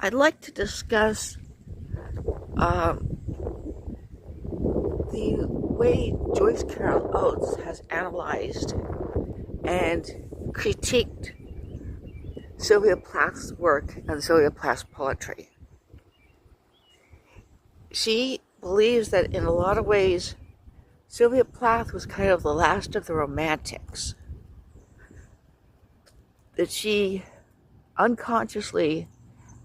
I'd like to discuss the way Joyce Carol Oates has analyzed and critiqued Sylvia Plath's work and Sylvia Plath's poetry. She believes that in a lot of ways, Sylvia Plath was kind of the last of the romantics. That she unconsciously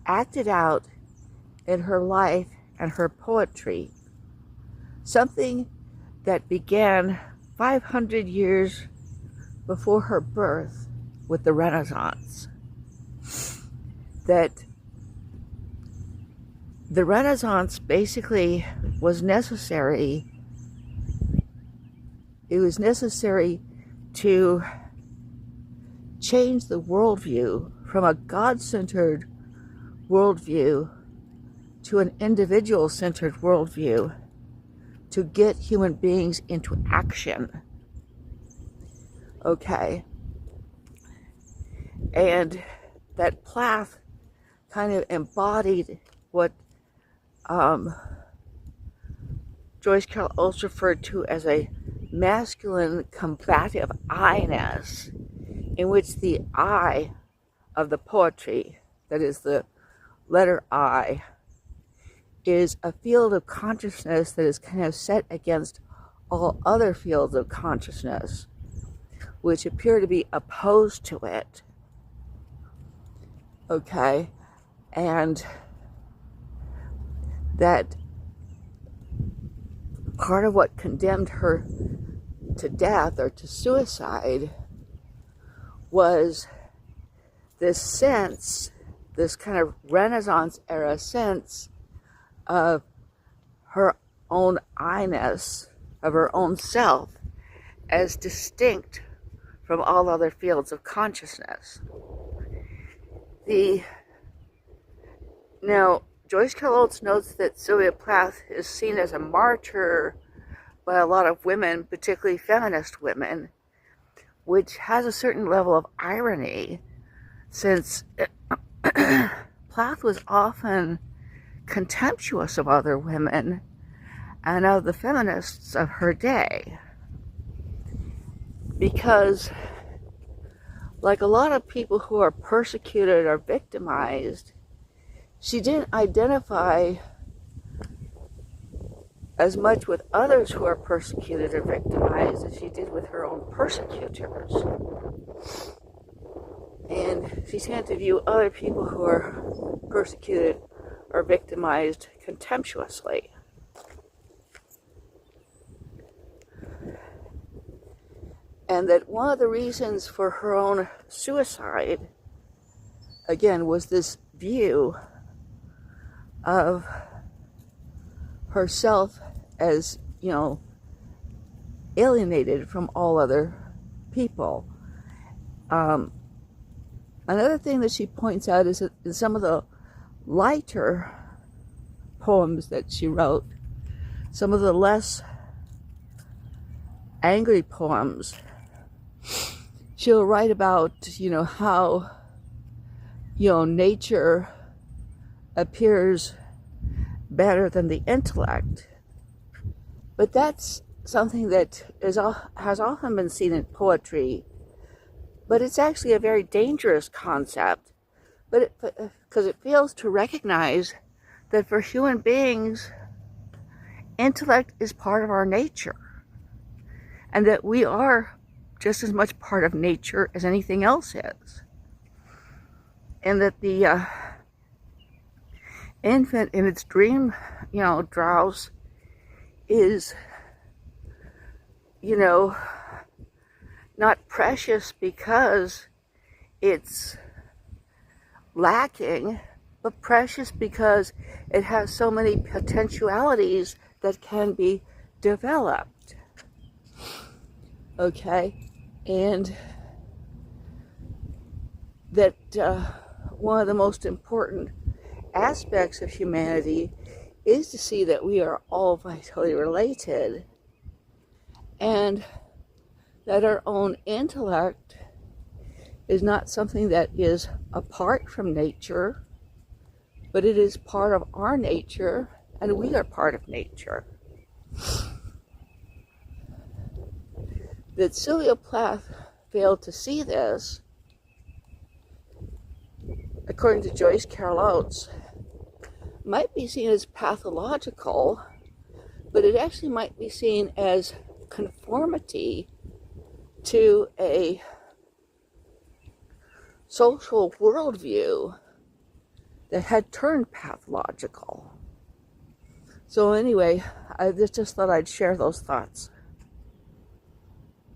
acted out in her life and her poetry something that began 500 years before her birth with the Renaissance. That the Renaissance basically was necessary. It was necessary to change the worldview from a God-centered worldview to an individual-centered worldview to get human beings into action. Okay. And that Plath kind of embodied what Joyce Carol Oates referred to as a masculine combative I-ness, in which the I of the poetry, that is the letter I, is a field of consciousness that is kind of set against all other fields of consciousness, which appear to be opposed to it. Okay? And that part of what condemned her to death or to suicide was this sense, this kind of Renaissance era sense of her own I-ness, of her own self, as distinct from all other fields of consciousness. Now, Joyce Carol Oates notes that Sylvia Plath is seen as a martyr by a lot of women, particularly feminist women, which has a certain level of irony, since Plath was often contemptuous of other women and of the feminists of her day. Because, like a lot of people who are persecuted or victimized, she didn't identify as much with others who are persecuted or victimized as she did with her own persecutors. And she tended to view other people who are persecuted or victimized contemptuously. And that one of the reasons for her own suicide, again, was this view of herself as, alienated from all other people. Another thing that she points out is that in some of the lighter poems that she wrote, some of the less angry poems, she'll write about, how, nature appears better than the intellect. But that's something that has often been seen in poetry, but it's actually a very dangerous concept, because it fails to recognize that for human beings, intellect is part of our nature, and that we are just as much part of nature as anything else is. And that the infant in its dream, drowse is, not precious because it's lacking, but precious because it has so many potentialities that can be developed. Okay? And that one of the most important aspects of humanity is to see that we are all vitally related, and that our own intellect is not something that is apart from nature, but it is part of our nature, and we are part of nature. That Sylvia Plath failed to see this, according to Joyce Carol Oates, might be seen as pathological, but it actually might be seen as conformity to a social worldview that had turned pathological. So anyway, I just thought I'd share those thoughts.